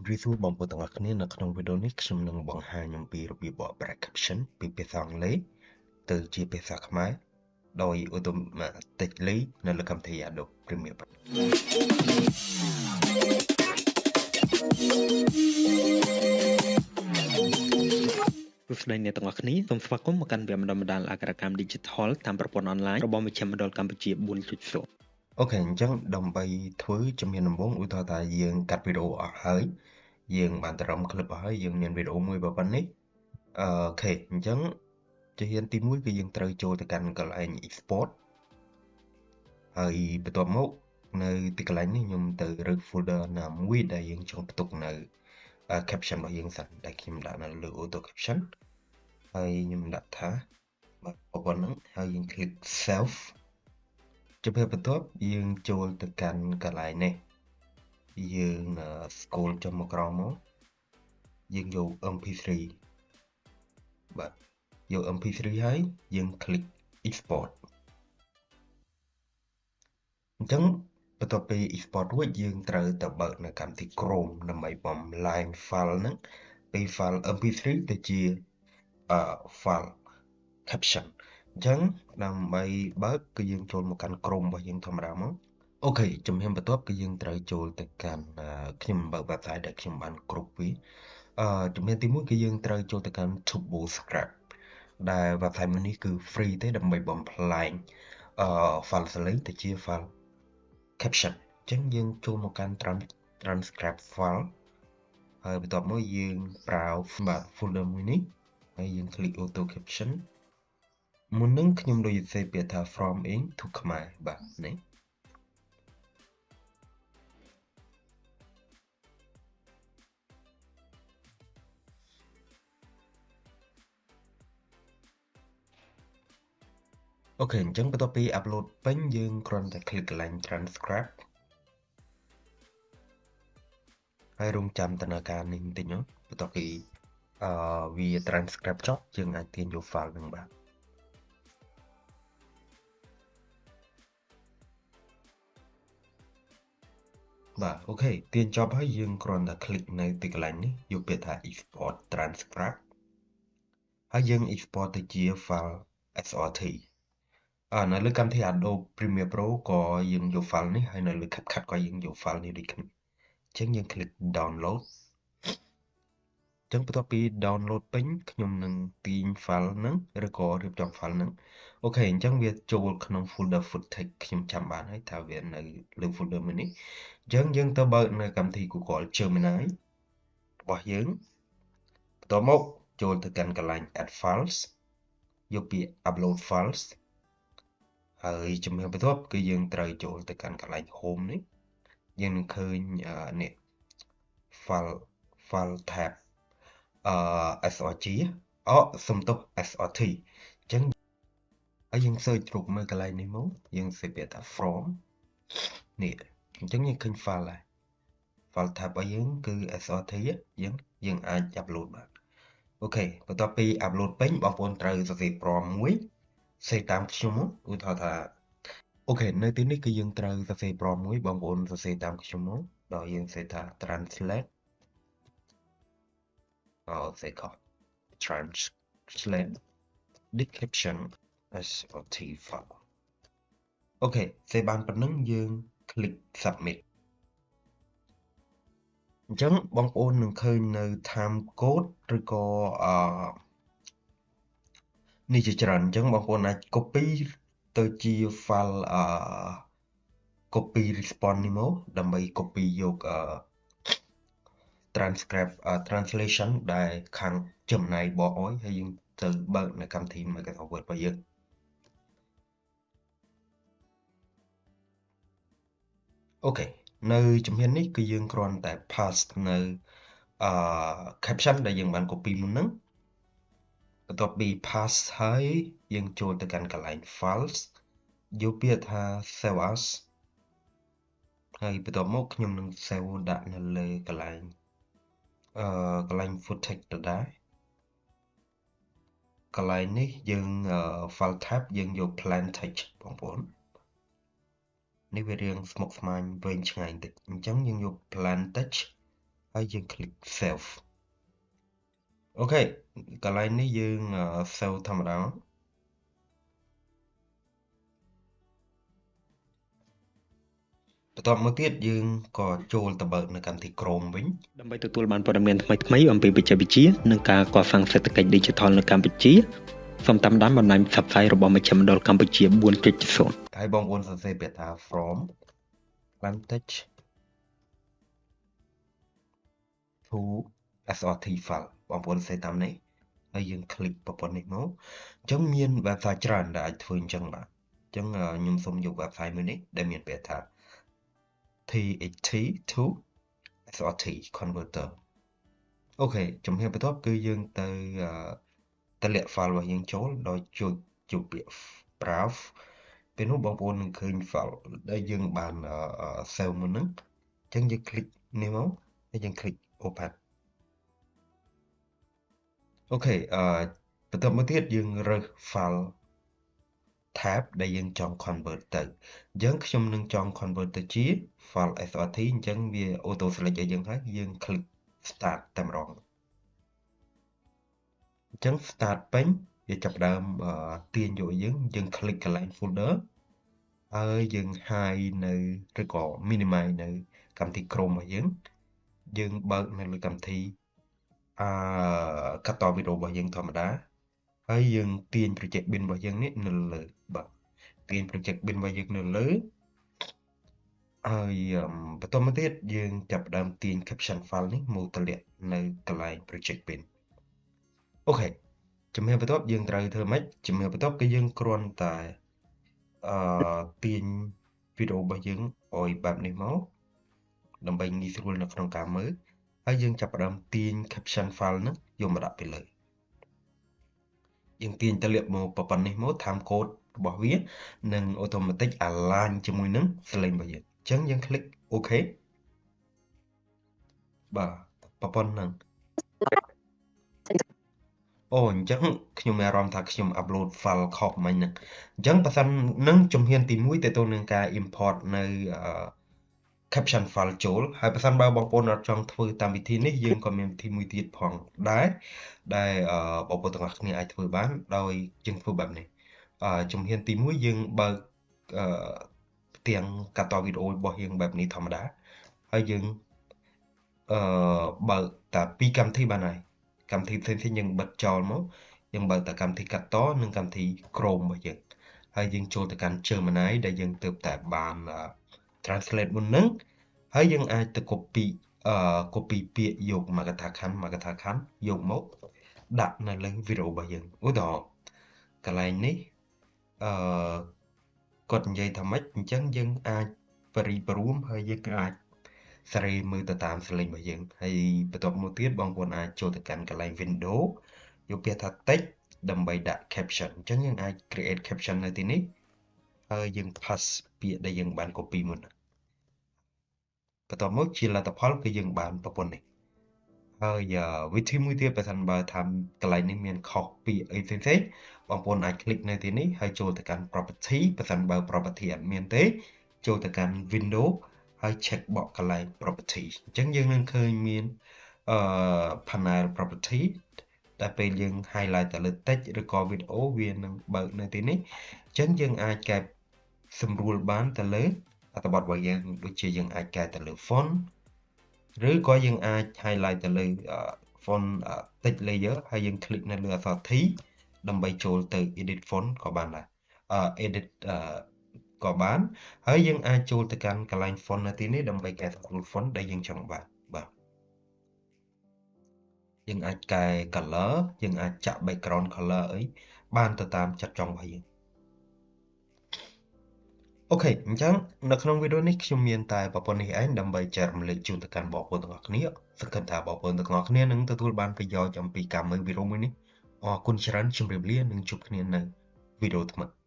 រីសួរបងប្អូនទាំងអស់គ្នានៅក្នុងវីដេអូនេះខ្ញុំនឹងបង្ហាញអំពីរបៀបបកប្រែ caption ពីភាសាអង់គ្លេសទៅជាភាសាខ្មែរដោយ automatically នៅលើកម្មវិធី Adobe Premiere Pro សួស្តីអ្នកទាំងអស់គ្នាសូមស្វាគមន៍មកកាន់វគ្គបណ្ដុះបណ្ដាលអក្ខរកម្ម Digital តាមប្រព័ន្ធអនឡាញរបស់មជ្ឈមណ្ឌលកម្ពុជា 4.0 អូខេអញ្ចឹងដើម្បីធ្វើជំហានដំបូងឧទាហរណ៍ថាយើងកាត់វីដេអូអស់ហើយយើងបានត្រឹម clip អស់ហើយយើងមានវីដេអូមួយប៉ុណ្ណេះអូខេអញ្ចឹងជំហានទី1គឺយើងត្រូវចូលទៅកាន់កន្លែង export ហើយបន្ទាប់មកនៅទីកន្លែងនេះខ្ញុំទៅរើស folder ណាមួយដែលយើងចង់ផ្ទុកនៅ caption របស់យើងសិនដែលខ្ញុំដាក់នៅលើ auto caption ហើយខ្ញុំដាក់ថាប៉ុណ្ណឹងហើយយើង click save ជំហានបន្ទាប់យើងចូលទៅកាន់កន្លែងនេះយើង scroll ចុះមកក្រោមមកយើងយក mp3 បាទយក mp3 ហើយយើង click export អញ្ចឹងបន្ទាប់ពី export រួចយើងត្រូវទៅបើកនៅកម្មវិធី Chrome ដើម្បីបំលែង file ហ្នឹងពី file mp3 ទៅជា file caption អញ្ចឹងដើម្បីបើកគឺយើងចូលមកកាន់ Chrome របស់យើងធម្មតាមកអូខេជំហានបន្ទាប់គឺយើងត្រូវចូលទៅកាន់ខ្ញុំបើក website ដែលខ្ញុំបានគ្រប់វាជំហានទី1គឺយើងត្រូវចូលទៅកាន់ TurboScript ដែល website មួយនេះគឺ free ទេដើម្បីបំផ្លែងfile សលេងទៅជា file caption អញ្ចឹងយើងចូលមកកាន់ transcribe file ហើយបន្ទាប់មកយើងប្រើបាទ folder មួយនេះហើយយើង click auto caption មុននឹងខ្ញុំដូចនិយាយពាក្យថា from in to ខ្មែរបាទនេះអូខេអញ្ចឹងបន្ទាប់ពី upload ពេញយើងគ្រាន់តែ click កន្លែង transcribe ហើយរងចាំដំណើរការនេះបន្តិចមកបន្ទាប់ពីវា transcribe ចប់យើងអាចទាញយក file នឹងបាទបាទអូខេទាញចប់ហើយយើងគ្រាន់តែ click នៅទីកន្លែងនេះយកពាក្យថា export transcribe ហើយយើង export ទៅជា file SRT នៅលើកម្មវិធី Adobe Premiere Pro ក៏យើងយក file នេះហើយនៅលើ CapCut ក៏យើងយក file នេះដូចគ្នាអញ្ចឹងយើង click download អញ្ចឹងបន្ទាប់ពី download ពេញខ្ញុំនឹងទាញ file ហ្នឹងឬក៏រៀបចំ file ហ្នឹងអូខេអញ្ចឹងវាចូលក្នុង folder footage ខ្ញុំចាំបានហើយថាវានៅលើ folder មួយនេះអញ្ចឹងយើងទៅបើកនៅកម្មវិធី Google Gemini របស់យើងបន្ទាប់មកចូលទៅកាន់កន្លែង add files យកពាក្យ upload files ហើយជំហានបន្ទាប់គឺយើងត្រូវចូលទៅកាន់កន្លែង home នេះយើងនឹងឃើញនេះ file tab SRG សំទោស SRT អញ្ចឹងហើយយើង search រូបមើលកន្លែងនេះមកយើងសេពថា from នេះអញ្ចឹងយើងឃើញ file ហើយ file tab របស់យើងគឺ SRT យើងអាច upload បានអូខេបន្ទាប់ពី upload ពេញបងប្អូនត្រូវសរសេរ prompt មួយសេតាមខ្ញុំមកឧទាហរណ៍ថាអូខេនៅទីនេះគឺយើងត្រូវសរសេរ prompt មួយបងប្អូនសរសេរតាមខ្ញុំមកដោយយើងសេថា translate សេខុស translate description SRT file អូខេសេបានប៉ុណ្ណឹងយើង click submit អញ្ចឹងបងប្អូននឹងឃើញនៅ time code ឬក៏នេះជាច្រើនអញ្ចឹងបងប្អូនអាច copy ទៅជា file copy response នេះមកដើម្បី copy យក transcribe translation ដែលខាង Gemini បកឲ្យហើយយើងទៅបើកនៅកម្មវិធី Microsoft Word របស់យើងអូខេនៅជំហាននេះគឺយើងគ្រាន់តែ paste នៅcaption ដែលយើងបាន copy មុនហ្នឹងបន្ទាប់ពី pass ហើយយើងចូលទៅកាន់កន្លែង files យកពាក្យថា save as ហើយបន្ទាប់មកខ្ញុំនឹង save ដាក់នៅលើកន្លែងfootage ដដែលកន្លែងនេះយើង file tab យើងយក plain text បងប្អូននេះវារៀងស្មុគស្មាញវែងឆ្ងាយបន្តិចអញ្ចឹងយើងយក plain text ហើយយើង click save អូខេកន្លែងនេះយើង save ធម្មតាបន្ទាប់មកទៀតយើងក៏ចូលទៅបើកនៅកម្មវិធី Chrome វិញដើម្បីទទួលបានព័ត៌មានថ្មីៗអំពីបច្ចេកវិទ្យានិងការកសាងសេដ្ឋកិច្ច Digital នៅកម្ពុជាសូមតាមដានបណ្ដាញផ្សព្វផ្សាយរបស់មជ្ឈមណ្ឌលកម្ពុជា 4.0 ហើយបងប្អូនសរសេរពាក្យថា from advantage to SRT file បងប្អូនសរសេរតាមនេះហើយយើង click ប្រព័ន្ធនេះមកអញ្ចឹងមាន website ច្រើនដែលអាចធ្វើអញ្ចឹងបាទអញ្ចឹងខ្ញុំសូមយក website មួយនេះដែលមានពាក្យថា TXT to SRT converter អូខេជំហានបន្ទាប់គឺយើងទៅតម្លាក់ file របស់យើងចូលដោយចុចពាក្យ browse ពេលនោះបងប្អូននឹងឃើញ file ដែលយើងបាន save មុនហ្នឹងអញ្ចឹងយើង click នេះមកហើយយើង click open អូខេបន្ទាប់មកទៀតយើងរើស file tab ដែលយើងចង់ convert ទៅអញ្ចឹងខ្ញុំនឹងចង់ convert ទៅជា file SRT អញ្ចឹងវា auto select ឲ្យយើងហើយយើង click start តែម្ដងអញ្ចឹង start ពេញវាចាប់ផ្ដើមទាញយកយើង click កន្លែង folder ហើយយើង hide នៅឬក៏ minimize នៅកម្មវិធី Chrome របស់យើងបើកនៅលើកម្មវិធីកាត់តវីដេអូរបស់យើងធម្មតាហើយយើងទាញ project bin របស់យើងនេះនៅលើបាទទាញ project bin របស់យើងនៅលើហើយបន្តមកទៀតយើងចាប់ផ្ដើមទាញ caption file នេះមកតម្លាក់នៅកន្លែង project bin អូខេជំហានបន្ទាប់យើងត្រូវធ្វើម៉េចជំហានបន្ទាប់គឺយើងគ្រាន់តែទាញវីដេអូរបស់យើងឲ្យបែបនេះមកដើម្បីងាយស្រួលនៅក្នុងការមើលហើយយើងចាប់ផ្ដើមទាញ caption file ហ្នឹងយកមកដាក់ពីលើយើងទាញតម្លាក់មកប្រព័ន្ធនេះមក time code របស់វានឹង automatic align ជាមួយនឹង slide របស់យើងអញ្ចឹងយើង click OK បាទប្រព័ន្ធហ្នឹងអូអញ្ចឹងខ្ញុំមានអារម្មណ៍ថាខ្ញុំ upload file ខុសមិញហ្នឹងអញ្ចឹងបើសិននឹងជំហានទី1ទៅនឹងការ import នៅ caption file ចូលហើយបើសិនបើបងប្អូនអត់ចង់ធ្វើតាមវិធីនេះយើងក៏មានវិធីមួយទៀតផងដែរដែលបងប្អូនទាំងអស់គ្នាអាចធ្វើបានដោយយើងធ្វើបែបនេះជំហានទី1យើងបើកផ្ទាំងកាត់តវីដេអូរបស់យើងបែបនេះធម្មតាហើយយើងបើកតែពីរកម្មវិធីបានហើយកម្មវិធីផ្សេងៗយើងបិទចោលមកយើងបើកតែកម្មវិធីកាត់តនិងកម្មវិធី Chrome របស់យើងហើយយើងចូលទៅកាន់ Gemini ដែលយើងទើបតែបាន translate មុនហ្នឹងហើយយើងអាចទៅ copy ពាក្យយកមកកថាខណ្ឌយកមកដាក់នៅលើវីដេអូរបស់យើងឧទាហរណ៍កន្លែងនេះគាត់និយាយថាម៉េចអញ្ចឹងយើងអាចបរិបរួមហើយយើងអាចសេរីមើលទៅតាមសលេងរបស់យើងហើយបន្ទាប់មកទៀតបងប្អូនអាចចូលទៅកាន់កន្លែង window យកពាក្យថា text ដើម្បីដាក់ caption អញ្ចឹងយើងអាច create caption នៅទីនេះហើយយើង paste ពាក្យដែលយើងបាន copy មុនបន្ទាប់មកជាលទ្ធផលគឺយើងបានប្រព័ន្ធនេះហើយវិធីមួយទៀតបើសិនបើថាកន្លែងនេះមានខុសពីអីផ្សេងៗបងប្អូនអាច click នៅទីនេះហើយចូលទៅកាន់ property បើសិនបើ property អត់មានទេចូលទៅកាន់ window ហើយ check box កន្លែង property អញ្ចឹងយើងនឹងឃើញមានpanel property តែពេលយើង highlight ទៅលើ text ឬក៏ video វានឹងបើកនៅទីនេះអញ្ចឹងយើងអាចកែសម្រួលបានទៅលើអត្ថបទរបស់យើងដូចជាយើងអាចកែទៅលើ font ឬក៏យើងអាច highlight ទៅលើ font text layer ហើយយើង click នៅលើអក្សរ T ដើម្បីចូលទៅ edit font ក៏បានដែរedit ក៏បានហើយយើងអាចចូលទៅកាន់កន្លែង font នៅទីនេះដើម្បីកែសម្រួល font ដែលយើងចង់បានបាទយើងអាចកែ color យើងអាចចាក់ background color អីបានទៅតាមចិត្តចង់របស់យើងអូខេអញ្ចឹងនៅក្នុងវីដេអូនេះខ្ញុំមានតែប្រព័ន្ធនេះឯងដើម្បីចែករំលែកជូនទៅកាន់បងប្អូនទាំងអស់គ្នាសង្ឃឹមថាបងប្អូនទាំងអស់គ្នានឹងទទួលបានប្រយោជន៍អំពីការមើលវីដេអូមួយនេះអរគុណច្រើនជម្រាបលានិងជួបគ្នានៅវីដេអូថ្មី